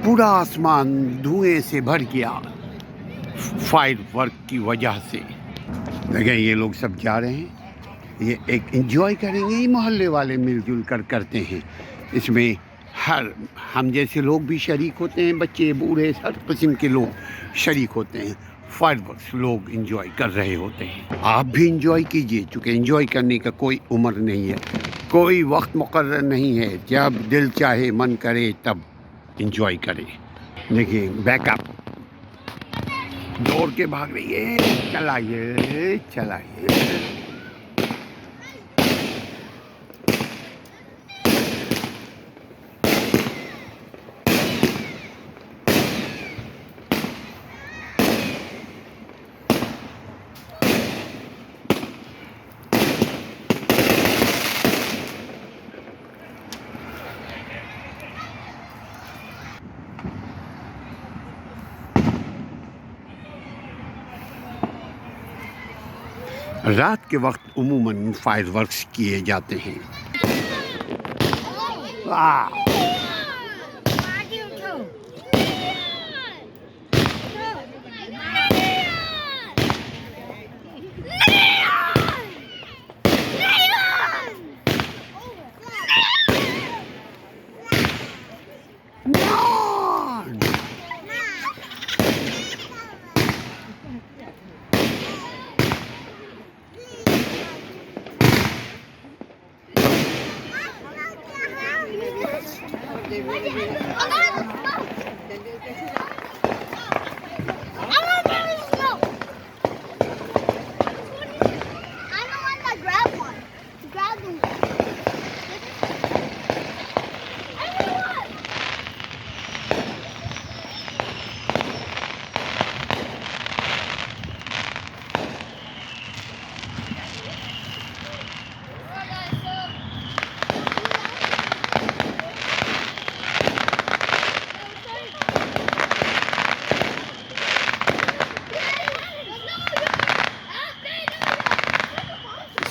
पूरा आसमान धुएं से भर गया फायर वर्क की वजह से। देखें ये लोग सब जा रहे हैं, ये एक एंजॉय करेंगे, ये मोहल्ले वाले मिलजुल कर करते हैं। इसमें हर हम जैसे लोग भी शरीक होते हैं, बच्चे बूढ़े हर किस्म के लोग शरीक होते हैं। फायरवर्क्स लोग एंजॉय कर रहे होते हैं। आप भी एंजॉय कीजिए, चूँकि एंजॉय करने का कोई उम्र नहीं है, कोई वक्त मुकर्रर नहीं है। जब दिल चाहे मन करे तब एंजॉय करें। देखिए बैकअप दौड़ के भाग रही है, चलाइए चलाइए। रात के वक्त उमूमन फायरवर्क्स किए जाते हैं। वाह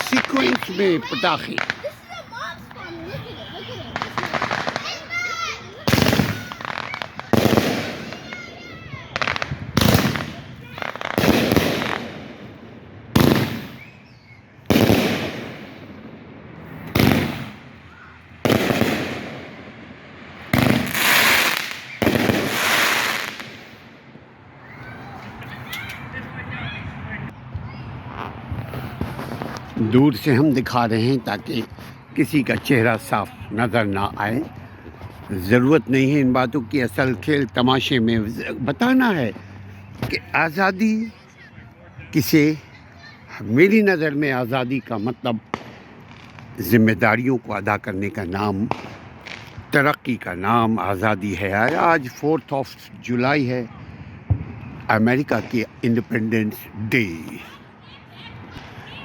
सीक्वेंस में पटाखे। दूर से हम दिखा रहे हैं ताकि किसी का चेहरा साफ नज़र ना आए। ज़रूरत नहीं है इन बातों की, असल खेल तमाशे में बताना है कि आज़ादी किसे, मेरी नज़र में आज़ादी का मतलब ज़िम्मेदारियों को अदा करने का नाम, तरक्की का नाम आज़ादी है। आज 4 जुलाई है, अमेरिका की इंडिपेंडेंस डे,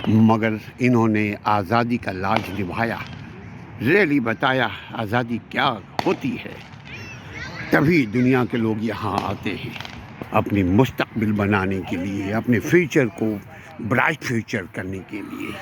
मगर इन्होंने आज़ादी का लाज निभाया, रैली बताया आज़ादी क्या होती है। तभी दुनिया के लोग यहाँ आते हैं अपनी मुस्तकबिल बनाने के लिए, अपने फ्यूचर को ब्राइट फ्यूचर करने के लिए।